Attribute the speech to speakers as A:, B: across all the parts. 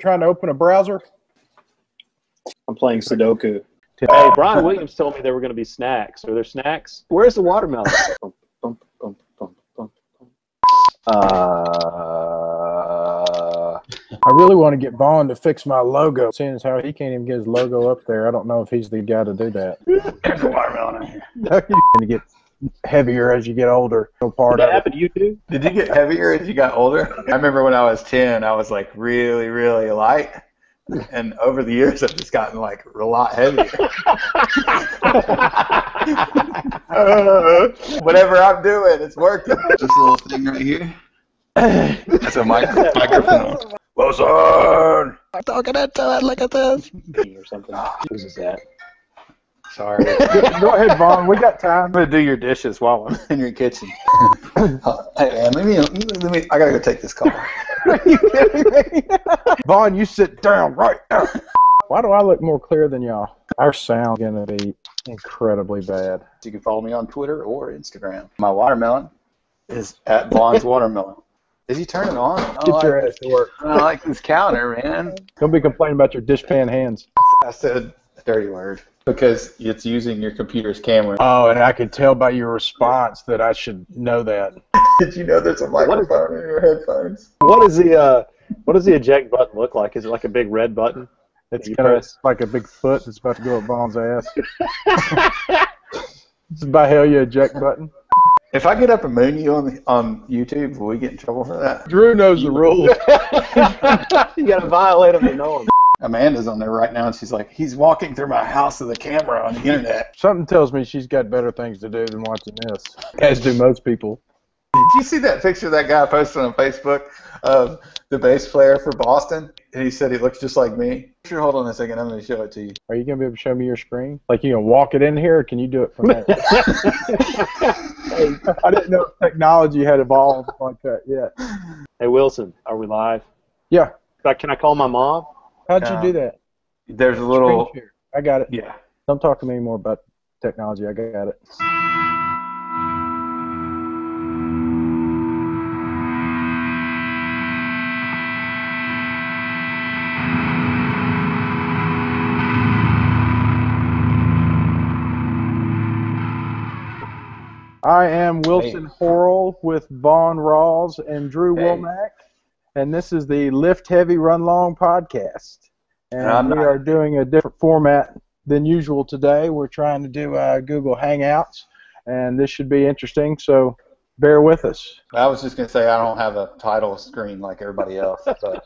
A: trying to open a browser?
B: I'm playing Sudoku.
C: Hey, Brian Williams told me there were going to be snacks. Are there snacks? Where's the watermelon?
A: I really want to get Vaughn to fix my logo. Seeing as how he can't even get his logo up there, I don't know if he's the guy to do that.
B: There's a watermelon in here.
A: You get heavier as you get older. No part
C: Did that
A: of
C: happen to you too?
D: Did you get heavier as you got older? I remember when I was 10, I was like really, really light. And over the years, I've just gotten like a lot heavier. Whatever I'm doing, it's working. This little thing right here. That's a microphone. Wilson!
B: I'm talking into it. Look at this.
C: Or something. Who's is that? Sorry.
A: Go ahead, Vaughn. We got time.
D: I'm gonna do your dishes while I'm in your kitchen. Hey man, let me. I gotta go take this call.
A: Are you kidding me? Vaughn, you sit down right now. Why do I look more clear than y'all? Our sound's gonna be incredibly bad.
D: You can follow me on Twitter or Instagram. My watermelon is at Vaughn's Watermelon. Did you turn it on?
A: Get your ass to work.
D: I like this counter, man.
A: Don't be complaining about your dishpan hands.
D: I said a dirty word because it's using your computer's camera.
A: Oh, and I could tell by your response that I should know that.
D: Did you know there's a microphone in your headphones?
C: What does the eject button look like? Is it like a big red button?
A: It's kind of like a big foot that's about to go up Vaughn's ass. It's by hell you eject button.
D: If I get up and moon you on YouTube, will we get in trouble for that?
A: Drew knows the rules.
C: You got to violate them to know them.
D: Amanda's on there right now, and she's like, he's walking through my house with a camera on the internet.
A: Something tells me she's got better things to do than watching this, as do most people.
D: Did you see that picture that guy posted on Facebook of the bass player for Boston? And he said he looks just like me. Sure, hold on a second. I'm going to show it to you.
A: Are you going to be able to show me your screen? Like, you going to walk it in here, or can you do it from there? I didn't know technology had evolved like that yet.
C: Hey, Wilson, are we live?
A: Yeah.
C: Can I call my mom?
A: How'd you do that?
D: There's a little...
A: Screen share. I got it.
D: Yeah.
A: Don't talk to me anymore about technology. I got it. I am Wilson Horrell with Vaughn Rawls and Drew Womack, and this is the Lift Heavy Run Long podcast. And we are doing a different format than usual today. We're trying to do Google Hangouts, and this should be interesting, so bear with us.
D: I was just going to say I don't have a title screen like everybody else. But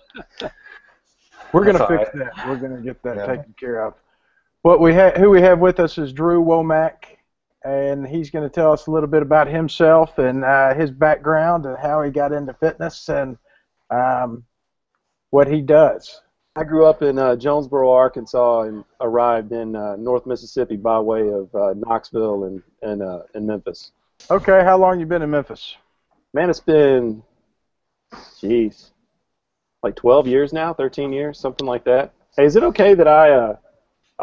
A: we're going to fix that. We're going to get that taken care of. Who we have with us is Drew Womack. And he's going to tell us a little bit about himself and his background and how he got into fitness and what he does.
C: I grew up in Jonesboro, Arkansas, and arrived in North Mississippi by way of Knoxville and Memphis.
A: Okay, how long you been in Memphis?
C: Man, it's been, like 12 years now, 13 years, something like that. Hey, is it okay that I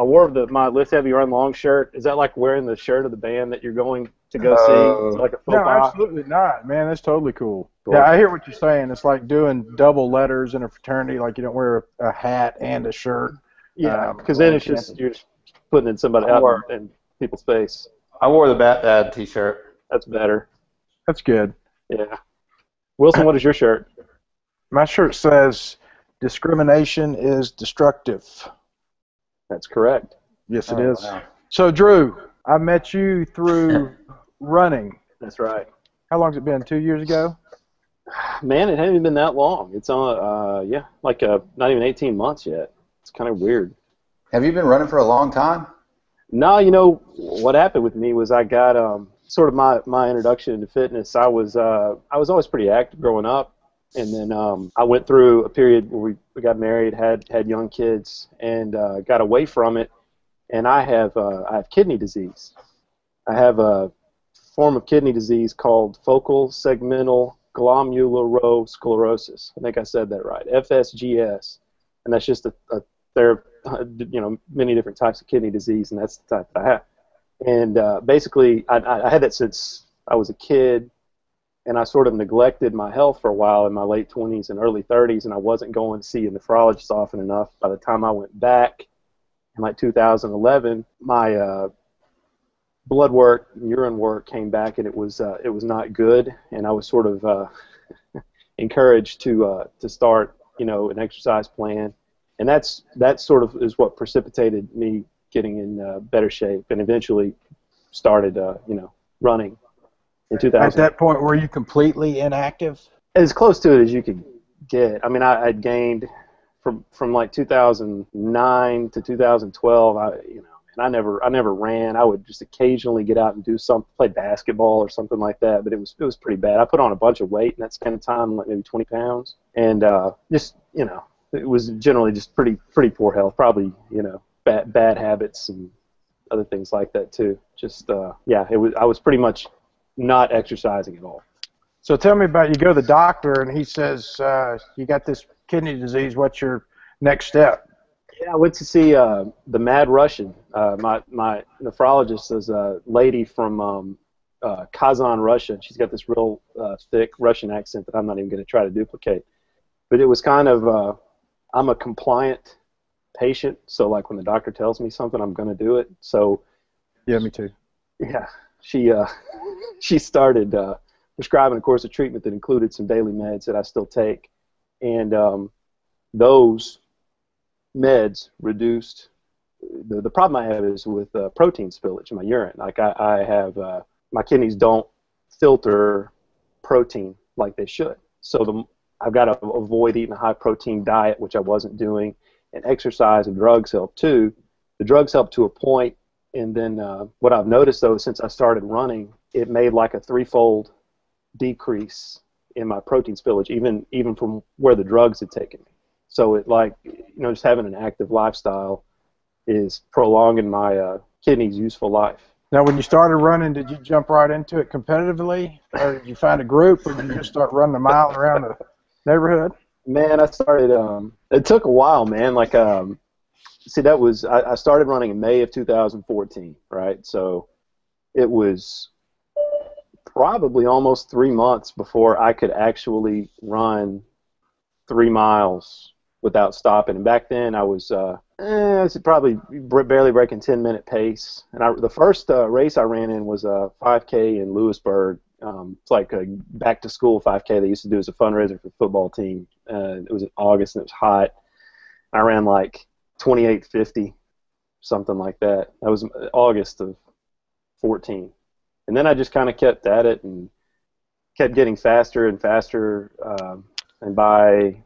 C: wore my Lift Heavy Run Long shirt? Is that like wearing the shirt of the band that you're going to go see? Is it like a faux
A: No,
C: pas?
A: absolutely not, man. That's totally cool. Yeah, I hear what you're saying. It's like doing double letters in a fraternity, like you don't wear a hat and a shirt.
C: Yeah, because then it's just you're just putting in somebody out in people's face.
D: I wore the Bat Dad t-shirt.
C: That's better.
A: That's good.
C: Yeah. Wilson, what is your shirt?
A: My shirt says, "Discrimination is destructive."
C: That's correct.
A: Yes, it is. Wow. So, Drew, I met you through running.
C: That's right.
A: How long has it been? 2 years ago?
C: Man, it hasn't even been that long. It's on, not even 18 months yet. It's kind of weird.
D: Have you been running for a long time?
C: No, you know, what happened with me was I got sort of my introduction into fitness. I was always pretty active growing up. And then I went through a period where we got married, had young kids, and got away from it. And I have kidney disease. I have a form of kidney disease called focal segmental glomerulosclerosis. I think I said that right. FSGS, and that's just there are many different types of kidney disease, and that's the type that I have. And basically, I had that since I was a kid. and I sort of neglected my health for a while in my late 20s and early 30s, and I wasn't going to see a nephrologist often enough. By the time I went back in like 2011, my blood work, urine work came back, and it was not good, and I was sort of encouraged to start, an exercise plan, and that sort of is what precipitated me getting in better shape, and eventually started, running in 2000.
A: At that point, were you completely inactive?
C: As close to it as you could get. I mean, I'd gained from like 2009 to 2012. And I never ran. I would just occasionally get out and do play basketball or something like that. But it was pretty bad. I put on a bunch of weight in that span of time, like maybe 20 pounds, and it was generally just pretty poor health. Probably bad habits and other things like that too. Just I was pretty much not exercising at all.
A: So tell me about, you go to the doctor and he says, you got this kidney disease, what's your next step?
C: Yeah, I went to see the Mad Russian. My nephrologist is a lady from Kazan, Russia. She's got this real thick Russian accent that I'm not even going to try to duplicate. But it was kind of, I'm a compliant patient, so like when the doctor tells me something, I'm going to do it. So
A: yeah, me too.
C: Yeah, she started prescribing a course of treatment that included some daily meds that I still take, and those meds reduced the problem I have is with protein spillage in my urine. Like I have my kidneys don't filter protein like they should, so I've got to avoid eating a high protein diet, which I wasn't doing, and exercise and drugs help too. The drugs help to a point, and then what I've noticed though, since I started running, it made like a threefold decrease in my protein spillage, even from where the drugs had taken me. So it just having an active lifestyle is prolonging my kidneys' useful life.
A: Now, when you started running, did you jump right into it competitively, or did you find a group, or did you just start running a mile around the neighborhood?
C: Man, I started. It took a while, man. I started running in May of 2014, right? So it was probably almost 3 months before I could actually run 3 miles without stopping. And back then I was probably barely breaking 10-minute pace. And the first race I ran in was a 5K in Lewisburg. It's like a back-to-school 5K they used to do as a fundraiser for the football team. It was in August and it was hot. I ran like 28:50, something like that. That was August of 14. And then I just kind of kept at it and kept getting faster and faster. And by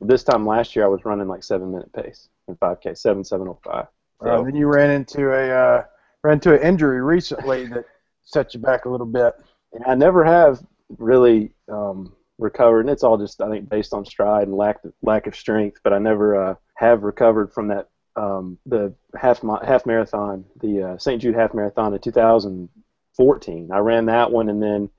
C: this time last year, I was running like 7-minute pace in 5K, 7:05. So,
A: then you ran into an injury recently that set you back a little bit.
C: And I never have really recovered, and it's all just, I think, based on stride and lack of strength. But I never have recovered from that the half marathon, the St. Jude half marathon in 2014. I ran that one, and then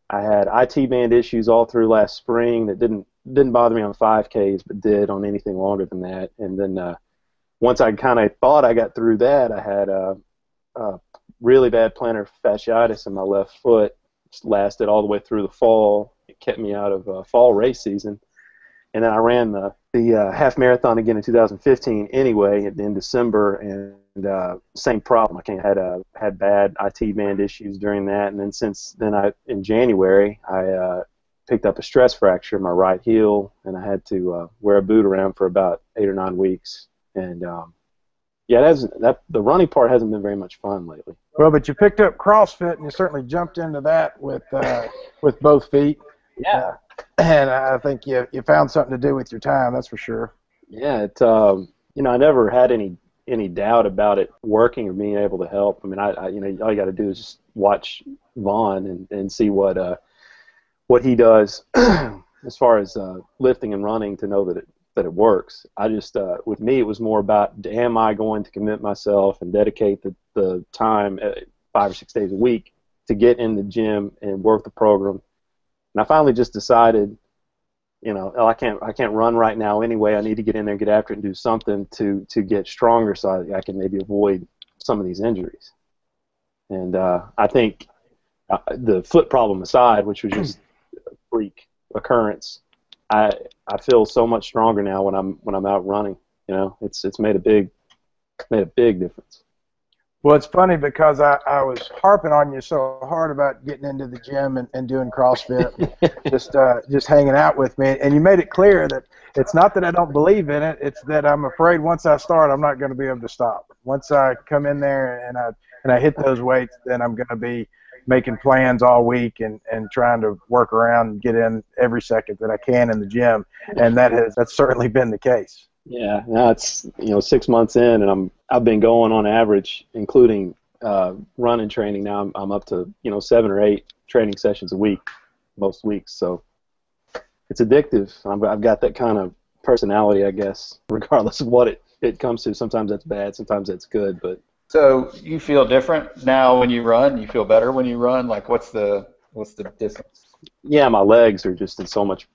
C: I had IT band issues all through last spring that didn't bother me on 5Ks, but did on anything longer than that. And then once I kind of thought I got through that, I had a really bad plantar fasciitis in my left foot. It lasted all the way through the fall. It kept me out of fall race season. And then I ran the half marathon again in 2015 anyway in December, and same problem. I had bad IT band issues during that, and then since then, in January, I picked up a stress fracture in my right heel, and I had to wear a boot around for about 8 or 9 weeks. And the running part hasn't been very much fun lately.
A: Well, but you picked up CrossFit, and you certainly jumped into that with both feet.
C: Yeah.
A: And I think you found something to do with your time, that's for sure.
C: Yeah, I never had any doubt about it working or being able to help. I mean, all you got to do is just watch Vaughn and see what he does as far as lifting and running to know that it works. I just with me, it was more about, am I going to commit myself and dedicate the time 5 or 6 days a week to get in the gym and work the program. And I finally just decided, I can't run right now anyway. I need to get in there and get after it and do something to get stronger so I can maybe avoid some of these injuries. And I think the foot problem aside, which was just freak occurrence, I feel so much stronger now when I'm out running. You know, it's made a big difference.
A: Well, it's funny because I was harping on you so hard about getting into the gym and doing CrossFit, just hanging out with me, and you made it clear that it's not that I don't believe in it, it's that I'm afraid once I start, I'm not going to be able to stop. Once I come in there and I hit those weights, then I'm going to be making plans all week and trying to work around and get in every second that I can in the gym, and that's certainly been the case.
C: Yeah, now it's 6 months in, and I've been going on average, including running training. Now I'm up to 7 or 8 training sessions a week, most weeks. So it's addictive. I've got that kind of personality, I guess, regardless of what it comes to. Sometimes that's bad, sometimes that's good. But
D: so you feel different now when you run? You feel better when you run? Like what's the difference?
C: Yeah, my legs are just in so much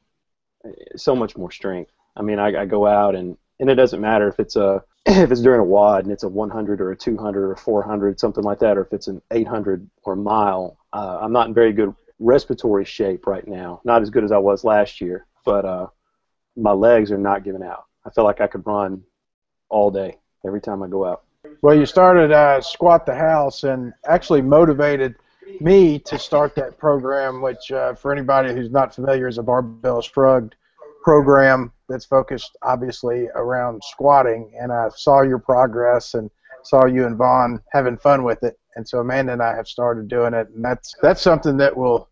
C: more strength. I mean, I go out and it doesn't matter if it's during a WOD and it's a 100 or a 200 or 400, something like that, or if it's an 800 or a mile. I'm not in very good respiratory shape right now. Not as good as I was last year, but my legs are not giving out. I feel like I could run all day every time I go out.
A: Well, you started Squat the House and actually motivated me to start that program, which for anybody who's not familiar is a barbell shrugged program that's focused obviously around squatting, and I saw your progress and saw you and Vaughn having fun with it, and so Amanda and I have started doing it, and that's something that'll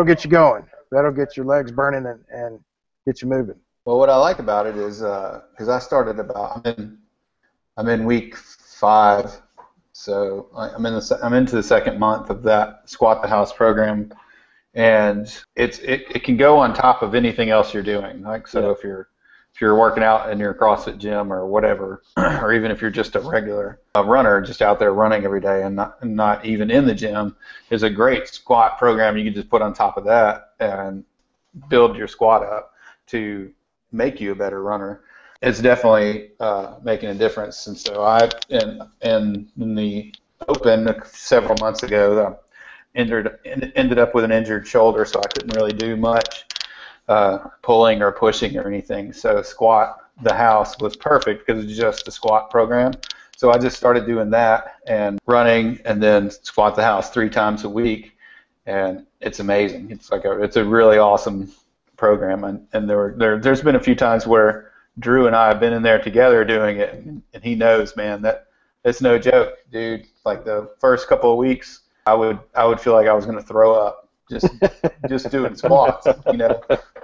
A: get you going. That'll get your legs burning and get you moving.
D: Well, what I like about it is because I started I'm in week 5, so I'm into the second month of that Squat the House program. And it can go on top of anything else you're doing. Like so, if you're working out in your CrossFit gym or whatever, or even if you're just a regular runner, just out there running every day and not even in the gym, is a great squat program you can just put on top of that and build your squat up to make you a better runner. It's definitely making a difference. And so in the Open several months ago, ended up with an injured shoulder, so I couldn't really do much pulling or pushing or anything. So Squat the House was perfect because it's just a squat program. So I just started doing that and running, and then Squat the House 3 times a week, and it's amazing. It's a really awesome program, and there's been a few times where Drew and I have been in there together doing it, and he knows, man, that it's no joke, dude. Like the first couple of weeks, I would feel like I was going to throw up just doing squats.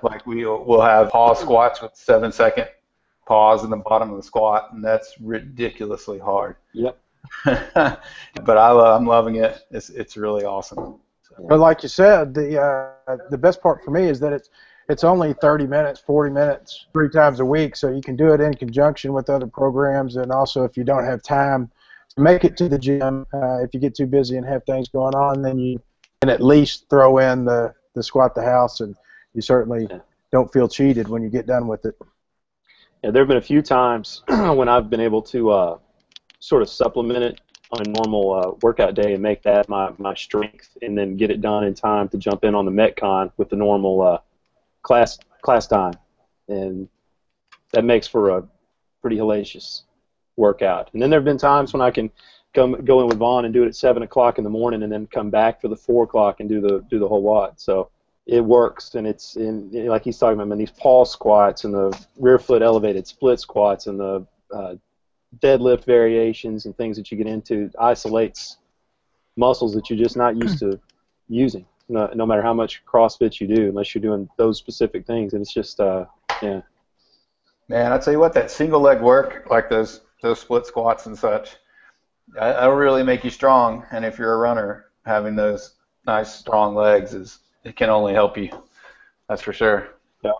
D: Like we'll have pause squats with 7-second pause in the bottom of the squat, and that's ridiculously hard.
C: Yep.
D: But I'm loving it. It's really awesome.
A: But like you said, the best part for me is that it's only 30 minutes, 40 minutes, 3 times a week, so you can do it in conjunction with other programs, and also if you don't have time to make it to the gym, if you get too busy and have things going on, then you can at least throw in the Squat the House, and you certainly don't feel cheated when you get done with it.
C: Yeah, there have been a few times when I've been able to sort of supplement it on a normal workout day and make that my strength, and then get it done in time to jump in on the Metcon with the normal class time, and that makes for a pretty hellacious workout. And then there have been times when I can go in with Vaughn and do it at 7 o'clock in the morning, and then come back for the 4 o'clock and do the whole WOD. So it works, and it's like he's talking about, these pause squats and the rear foot elevated split squats and the deadlift variations and things that you get into isolates muscles that you're just not used to using. No matter how much CrossFit you do, unless you're doing those specific things, and it's just yeah.
D: Man, I tell you what, that single leg work, like those split squats and such, that'll really make you strong. And if you're a runner, having those nice strong legs it can only help you. That's for sure.
A: Yeah.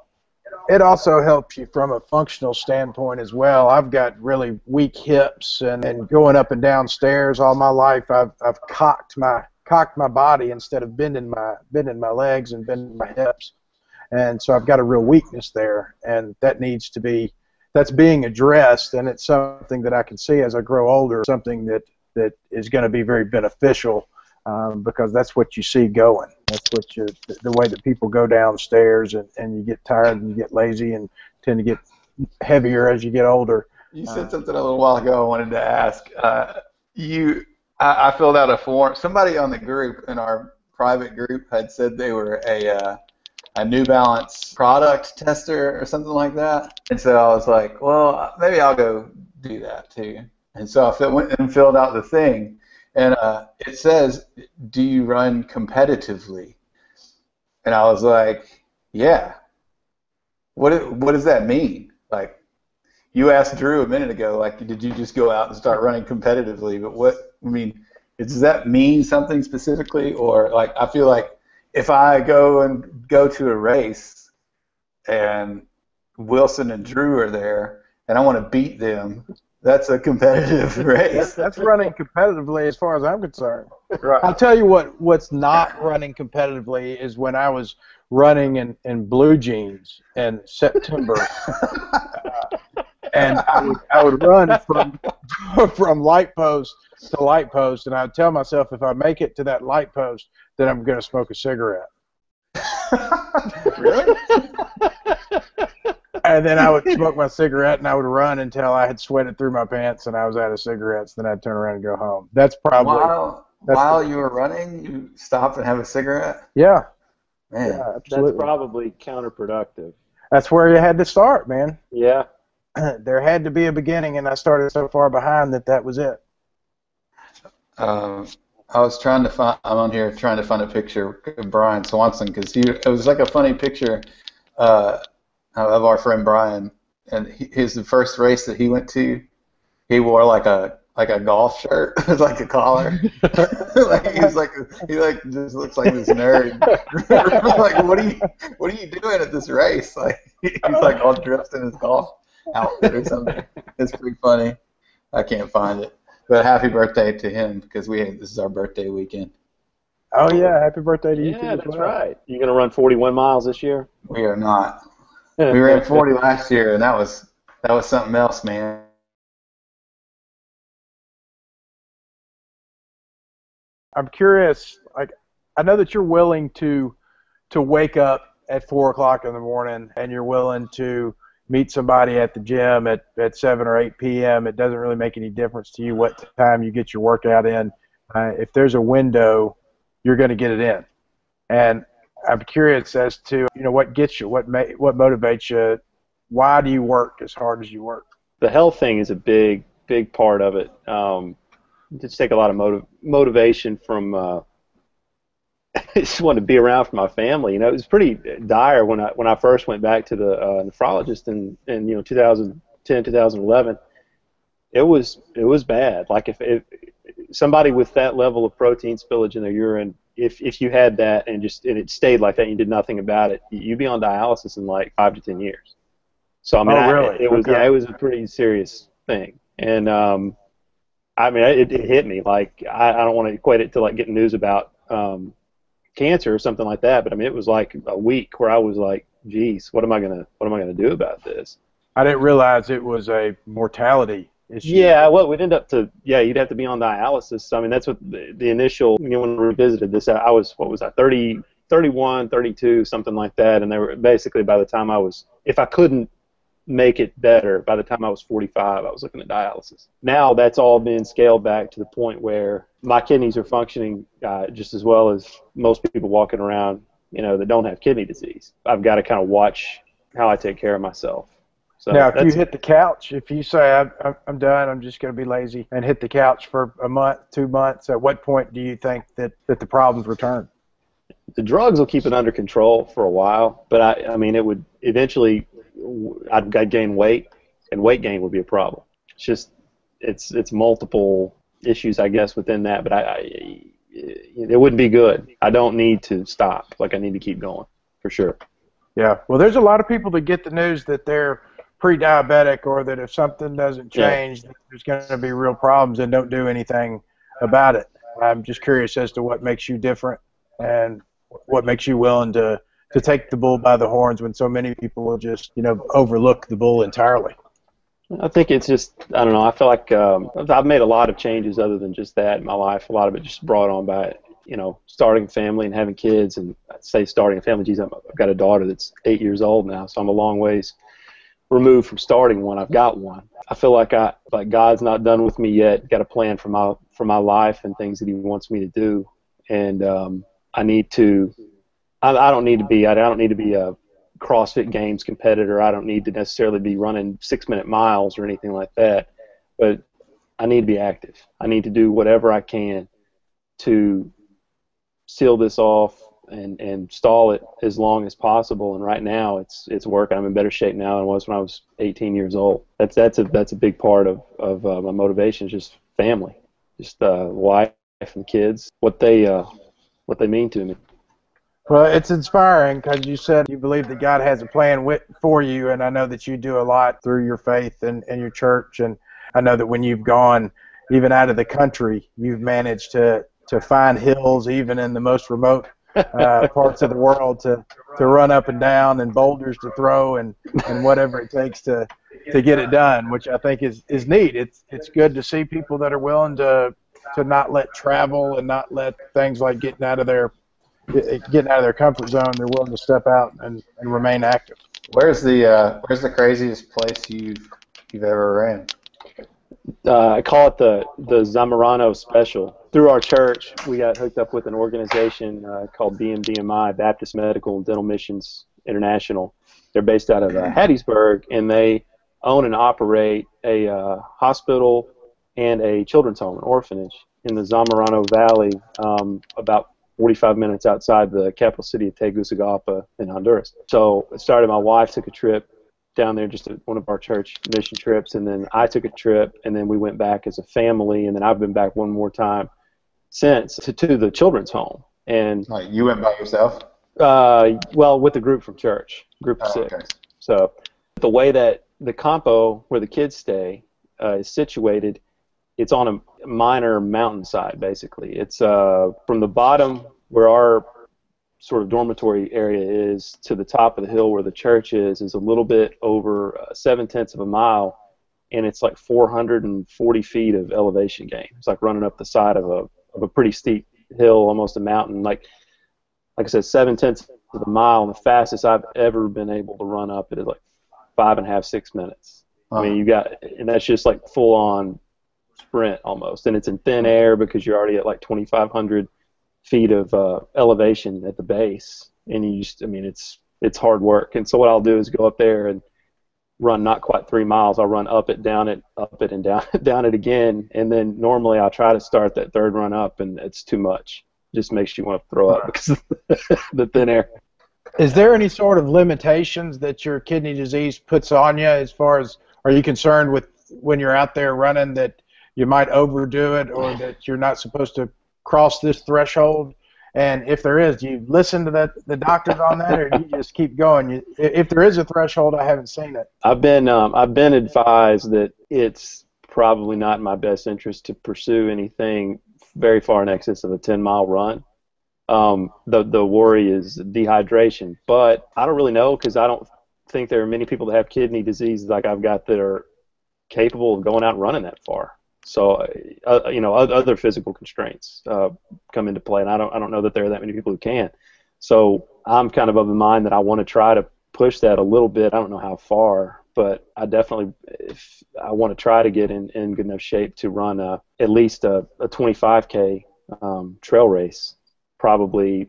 A: It also helps you from a functional standpoint as well. I've got really weak hips, and going up and down stairs all my life, I've cocked my body instead of bending my legs and bending my hips, and so I've got a real weakness there, and that's being addressed, and it's something that I can see as I grow older, something that is going to be very beneficial because that's what you see going. That's what the way that people go downstairs, and you get tired and you get lazy and tend to get heavier as you get older.
D: You said something a little while ago I wanted to ask. I filled out a form. Somebody on the group, in our private group, had said they were a New Balance product tester or something like that. And so I was like, well, maybe I'll go do that too. And so I went and filled out the thing. And it says, do you run competitively? And I was like, yeah. What does that mean? Like, you asked Drew a minute ago, like, did you just go out and start running competitively? But does that mean something specifically? Or, like, I feel like if I go to a race and Wilson and Drew are there and I want to beat them, that's a competitive race.
A: That's running competitively as far as I'm concerned.
D: Right.
A: I'll tell you what's not running competitively is when I was running in blue jeans in September. And I would run from light post to light post, and I'd tell myself if I make it to that light post, then I'm going to smoke a cigarette.
D: Really?
A: And then I would smoke my cigarette, and I would run until I had sweated through my pants and I was out of cigarettes. Then I'd turn around and go home. That's probably
D: while you were running, you stopped and have a cigarette?
A: Yeah.
D: Man,
A: yeah, absolutely.
C: That's probably counterproductive.
A: That's where you had to start, man.
C: Yeah.
A: There had to be a beginning, and I started so far behind that was it.
D: I was trying to find. I'm on here trying to find a picture of Brian Swanson because it was like a funny picture of our friend Brian, and the first race that he went to, he wore like a golf shirt with like a collar. Like he just looks like this nerd. Like what are you doing at this race? Like he's like all dressed in his golf outfit or something. It's pretty funny. I can't find it. But happy birthday to him because this is our birthday weekend.
A: Oh yeah, happy birthday to you too.
C: Yeah, that's right. You gonna run 41 miles this year?
D: We are not. We ran 40 last year, and that was something else, man.
A: I'm curious. Like, I know that you're willing to wake up at 4 o'clock in the morning, and you're willing to meet somebody at the gym at 7 or 8 p.m. It doesn't really make any difference to you what time you get your workout in. If there's a window, you're going to get it in. And I'm curious as to what gets you, what motivates you. Why do you work as hard as you work?
C: The health thing is a big part of it. Just take a lot of motivation from. I just wanted to be around for my family. It was pretty dire when I first went back to the nephrologist in 2010, 2011. It was bad. Like if somebody with that level of protein spillage in their urine, if you had that and it stayed like that and you did nothing about it, you'd be on dialysis in like 5 to 10 years. So
A: really?
C: It was it was a pretty serious thing, and it hit me. Like I don't want to equate it to like getting news about cancer or something like that, but it was like a week where I was like, geez, what am I gonna do about this?
A: I didn't realize it was a mortality issue.
C: Yeah, well, we'd end up you'd have to be on dialysis. That's what the initial, when we revisited this, I was, 30, 31, 32, something like that, and they were basically, by the time if I couldn't make it better, by the time I was 45, I was looking at dialysis. Now that's all been scaled back to the point where my kidneys are functioning just as well as most people walking around, that don't have kidney disease. I've got to kind of watch how I take care of myself. So
A: now, if you hit the couch, if you say, I'm done, I'm just going to be lazy, and hit the couch for a month, 2 months, at what point do you think that the problems return?
C: The drugs will keep it under control for a while, but it would eventually, I'd gain weight, and weight gain would be a problem. It's just, it's multiple issues, I guess, within that, but it wouldn't be good. I don't need to stop. Like, I need to keep going, for sure.
A: Yeah, well, there's a lot of people that get the news that they're pre-diabetic, or that if something doesn't change, there's going to be real problems, and don't do anything about it. I'm just curious as to what makes you different, and what makes you willing to take the bull by the horns when so many people will just, overlook the bull entirely.
C: I think it's just, I don't know, I feel like I've made a lot of changes other than just that in my life. A lot of it just brought on by starting a family and having kids, and I'd say starting a family, geez, I've got a daughter that's 8 years old now, so I'm a long ways removed from starting one. I've got one. I feel like God's not done with me yet. Got a plan for my life and things that He wants me to do, and I need to. I don't need to be a CrossFit Games competitor. I don't need to necessarily be running 6-minute miles or anything like that, but I need to be active. I need to do whatever I can to seal this off and stall it as long as possible. And right now it's working. I'm in better shape now than I was when I was 18 years old. That's a big part of my motivation, is just family, just wife and kids, what they mean to me.
A: Well, it's inspiring because you said you believe that God has a plan for you, and I know that you do a lot through your faith and your church, and I know that when you've gone even out of the country, you've managed to find hills even in the most remote parts of the world to run up and down, and boulders to throw, and whatever it takes to get it done, which I think is neat. It's good to see people that are willing to not let travel and not let things like getting out of their comfort zone. They're willing to step out and remain active.
D: Where's the craziest place you've ever ran?
C: I call it the Zamorano Special. Through our church, we got hooked up with an organization called BMDMI, Baptist Medical and Dental Missions International. They're based out of Hattiesburg, and they own and operate a hospital and a children's home, an orphanage, in the Zamorano Valley, about 45 minutes outside the capital city of Tegucigalpa in Honduras. So it started, my wife took a trip down there, just one of our church mission trips, and then I took a trip, and then we went back as a family, and then I've been back one more time since to the children's home. And
D: you went by yourself?
C: Well, with a group from church, group of 6. Okay. So the way that the campo, where the kids stay, is situated, it's on a minor mountainside, basically. It's from the bottom where our sort of dormitory area is to the top of the hill where the church is a little bit over 7/10 of a mile, and it's like 440 feet of elevation gain. It's like running up the side of a pretty steep hill, almost a mountain. Like I said, 7/10 of a mile, and the fastest I've ever been able to run up it is like 5.5, 6 minutes. I mean, and that's just like full on sprint almost, and it's in thin air because you're already at like 2,500 feet of elevation at the base, and it's hard work. And so what I'll do is go up there and run not quite 3 miles. I'll run up it, down it, and down it again, and then normally I'll try to start that third run up, and it's too much. It just makes you want to throw up because of the thin air.
A: Is there any sort of limitations that your kidney disease puts on you, as far as, are you concerned with when you're out there running that you might overdo it, or that you're not supposed to cross this threshold? And if there is, do you listen to the doctors on that, or do you just keep going? If there is a threshold, I haven't seen it.
C: I've been advised that it's probably not in my best interest to pursue anything very far in excess of a 10-mile run. The worry is dehydration, but I don't really know, because I don't think there are many people that have kidney disease like I've got that are capable of going out and running that far. So, other physical constraints come into play, and I don't know that there are that many people who can. So I'm kind of the mind that I want to try to push that a little bit. I don't know how far, but I definitely, if I want to try to get in good enough shape to run at least a 25K trail race, probably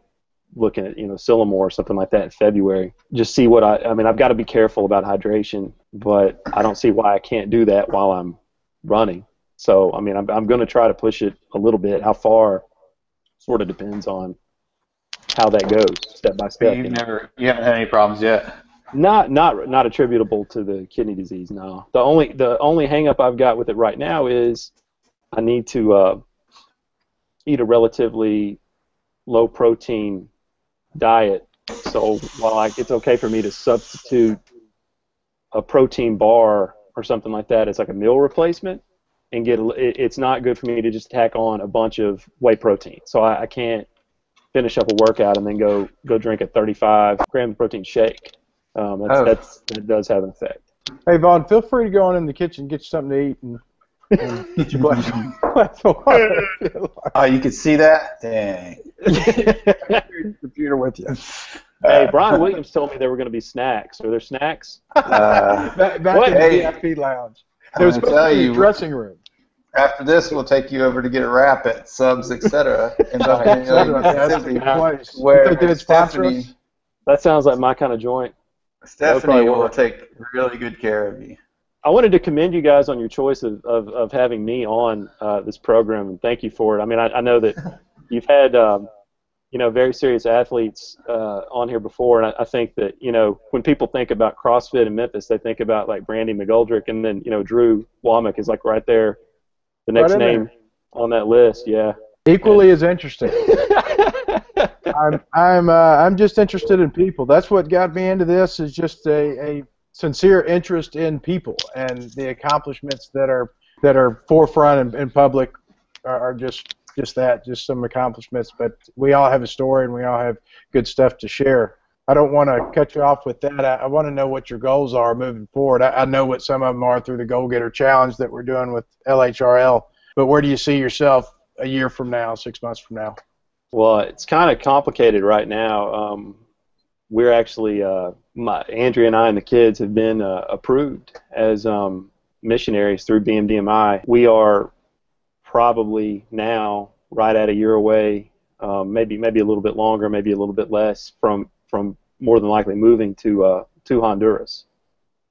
C: looking at Sylamore or something like that in February. Just see what I've got to be careful about hydration, but I don't see why I can't do that while I'm running. So, I'm going to try to push it a little bit. How far sort of depends on how that goes, step by step.
D: You haven't had any problems yet?
C: Not attributable to the kidney disease, no. The only hang up I've got with it right now is I need to eat a relatively low protein diet. So while it's okay for me to substitute a protein bar or something like that as like a meal replacement, and it's not good for me to just tack on a bunch of whey protein. So I can't finish up a workout and then go drink a 35 gram protein shake. That does have an effect.
A: Hey, Vaughn, feel free to go on in the kitchen and get you something to eat, and Get your glass of water.
D: Oh, you could see that? Dang.
A: Computer with you.
C: Hey, Brian Williams told me there were going to be snacks. Are there snacks?
A: Back in the VIP lounge. There was supposed to be a dressing room.
D: After this, we'll take you over to get a wrap at Subs, etc.
A: That's the place.
D: Where
A: You think they'd sponsor us?
C: That sounds like my kind of joint.
D: Stephanie will take really good care of you.
C: I wanted to commend you guys on your choice of having me on this program, and thank you for it. I mean, I know that you've had very serious athletes on here before, and I think that when people think about CrossFit in Memphis, they think about like Brandy McGoldrick, and then Drew Womack is like right there, the next name on that list. Yeah,
A: equally as interesting. I'm just interested in people. That's what got me into this, is just a sincere interest in people, and the accomplishments that are forefront in public are just some accomplishments. But we all have a story, and we all have good stuff to share. I don't want to cut you off with that. I want to know what your goals are moving forward. I know what some of them are through the Goal Getter Challenge that we're doing with LHRL, but where do you see yourself a year from now, 6 months from now?
C: Well, it's kind of complicated right now. We're actually, Andrea and I and the kids have been approved as missionaries through BMDMI. We are probably now right at a year away, maybe a little bit longer, maybe a little bit less, from more than likely moving to Honduras,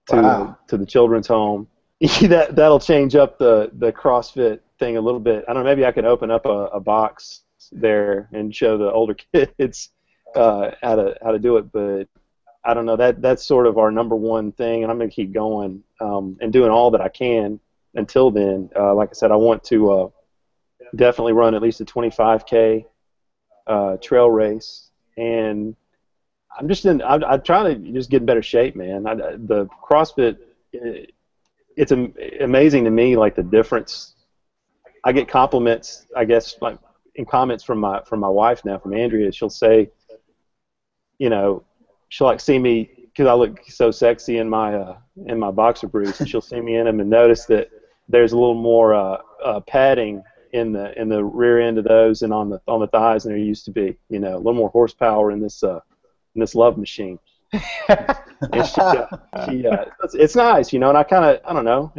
C: to the children's home. That'll change up the CrossFit thing a little bit. I don't know, maybe I could open up a box there and show the older kids how to do it, but I don't know. That's sort of our number one thing, and I'm going to keep going and doing all that I can until then. Like I said, I want to definitely run at least a 25K trail race, and I'm trying to just get in better shape, man. The CrossFit, it's amazing to me, like the difference. I get compliments, I guess, like in comments from my wife now, from Andrea. She'll say, she'll like see me because I look so sexy in my boxer briefs, and she'll see me in them and notice that there's a little more padding in the rear end of those and on the thighs than there used to be. A little more horsepower in this love machine. And it's nice, and I don't know.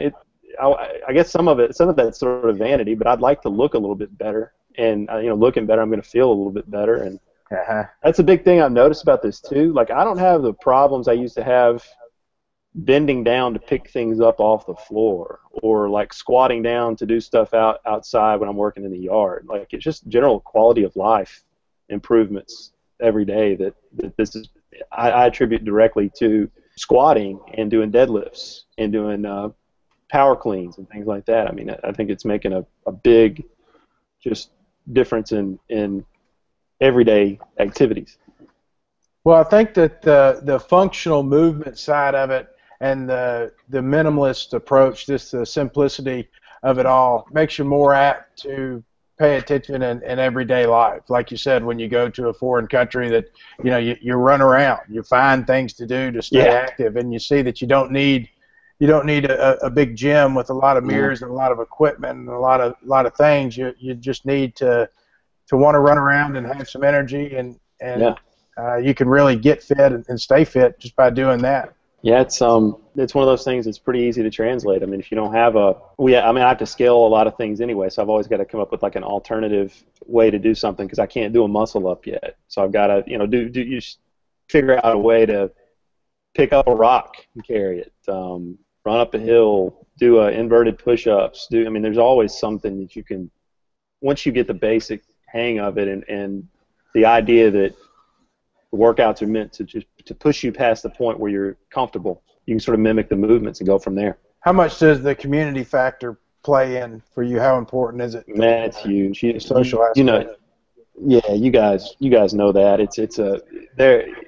C: I guess some of that's sort of vanity, but I'd like to look a little bit better, and looking better, I'm going to feel a little bit better, and that's a big thing I've noticed about this too. Like, I don't have the problems I used to have bending down to pick things up off the floor, or like squatting down to do stuff outside when I'm working in the yard. Like, it's just general quality of life improvements every day that this is. I attribute directly to squatting and doing deadlifts and doing power cleans and things like that. I mean, I think it's making a big just difference in everyday activities.
A: Well, I think that the functional movement side of it and the minimalist approach, just the simplicity of it all, makes you more apt to pay attention in everyday life. Like you said, when you go to a foreign country, that you run around, you find things to do to stay active, and you see that you don't need a big gym with a lot of mirrors and a lot of equipment and a lot of things. You just need to want to run around and have some energy, and you can really get fit and stay fit just by doing that.
C: Yeah, it's one of those things that's pretty easy to translate. I mean, if you don't have I have to scale a lot of things anyway, so I've always got to come up with like an alternative way to do something, because I can't do a muscle up yet. So I've got to figure out a way to pick up a rock and carry it, run up a hill, do inverted push-ups. There's always something that you can, once you get the basic hang of it, and the idea that the workouts are meant to push you past the point where you're comfortable. You can sort of mimic the movements and go from there.
A: How much does the community factor play in for you? How important is it?
C: Man, it's huge.
A: Social aspect.
C: Yeah, you guys know that.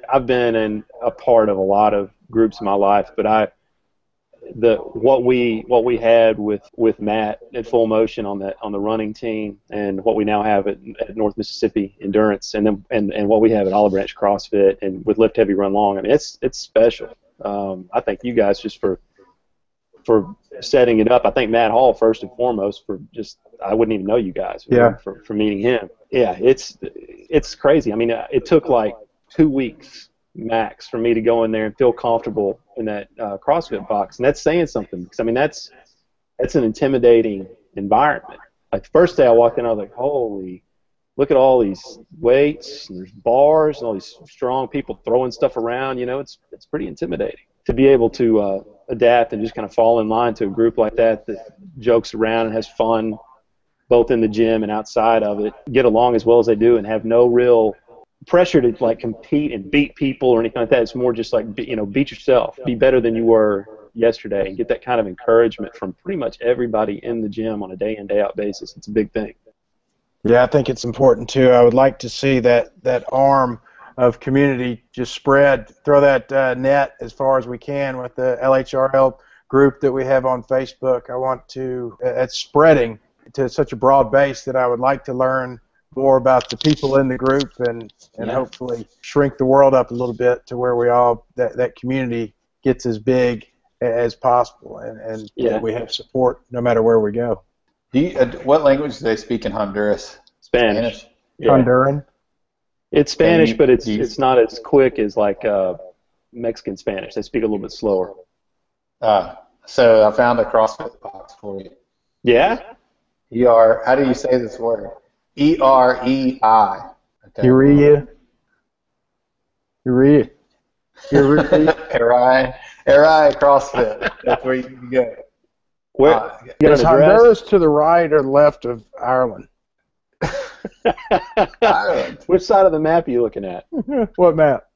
C: I've been in a part of a lot of groups in my life, but what we had with Matt at Full Motion on the running team, and what we now have at North Mississippi Endurance, and what we have at Olive Branch CrossFit, and with Lift Heavy Run Long. I mean, it's special. I thank you guys just for for setting it up. I think Matt Hall first and foremost for just I wouldn't even know you guys for meeting him. Yeah, it's crazy. I mean, it took like 2 weeks max for me to go in there and feel comfortable in that CrossFit box, and that's saying something because I mean that's an intimidating environment. Like the first day I walked in, I was like, holy. Look at all these weights, and there's bars, and all these strong people throwing stuff around. You know, it's pretty intimidating to be able to adapt and just kind of fall in line to a group like that jokes around and has fun, both in the gym and outside of it. Get along as well as they do, and have no real pressure to like compete and beat people or anything like that. It's more just like beat yourself, be better than you were yesterday, and get that kind of encouragement from pretty much everybody in the gym on a day in day out basis. It's a big thing.
A: Yeah, I think it's important too. I would like to see that arm of community just spread, throw that net as far as we can with the LHRL group that we have on Facebook. I want to, it's spreading to such a broad base that I would like to learn more about the people in the group and hopefully shrink the world up a little bit to where we all, that community gets as big as possible and we have support no matter where we go.
D: What language do they speak in Honduras?
C: Spanish. Yeah.
A: Honduran?
C: It's Spanish, but it's not as quick as like Mexican Spanish. They speak a little bit slower.
D: So I found a CrossFit box for you.
C: Yeah?
D: How do you say this word? E-R-E-I.
A: Urea.
D: Eri CrossFit. That's where you can go.
C: Where
A: is Honduras to the right or left of Ireland?
D: Ireland.
C: Which side of the map are you looking at?
A: What map?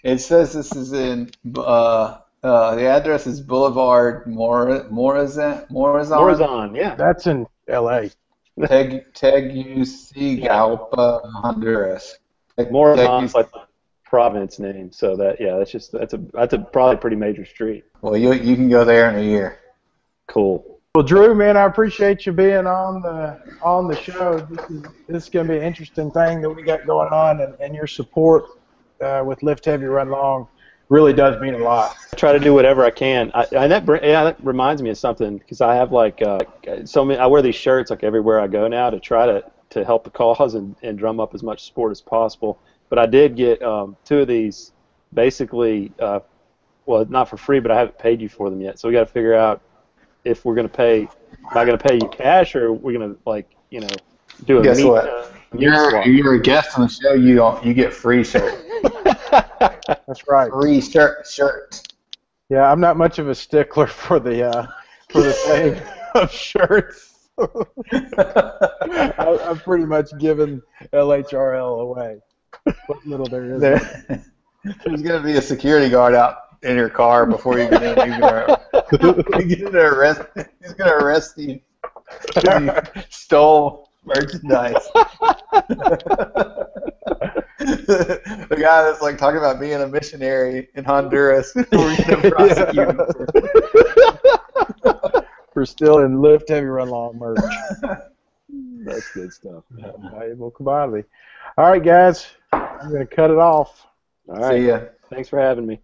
D: It says this is in the address is Boulevard
C: Morazan, yeah.
A: That's in L.A.
D: Tegucigalpa, Honduras.
C: Morazan's like the province name, so that's a probably pretty major street.
D: Well, you can go there in a year.
C: Cool.
A: Well, Drew, man, I appreciate you being on the show. This is going to be an interesting thing that we got going on, and your support with Lift Heavy, Run Long really does mean a lot.
C: I try to do whatever I can. That reminds me of something because I have like so many. I wear these shirts like everywhere I go now to try to help the cause and drum up as much support as possible. But I did get 2 of these basically, well, not for free, but I haven't paid you for them yet. So we got to figure out if we're going to pay. Am I going to pay you cash or we're going to do a
D: Guess
C: meet?
D: what? You're a guest on the show. You get free shirts.
A: That's right.
D: Free shirts.
A: Yeah, I'm not much of a stickler for the thing of shirts. I've pretty much given LHRL away. What little there is.
D: There's going to be a security guard out in your car before you get in. He's going to arrest you because you stole merchandise. The guy that's like talking about being a missionary in Honduras. We're going to prosecute him
A: for still in Lift Heavy Run Long merch.
C: That's good stuff.
A: Valuable commodity. All right, guys, I'm going to cut it off.
C: All right.
D: See ya.
C: Thanks for having me.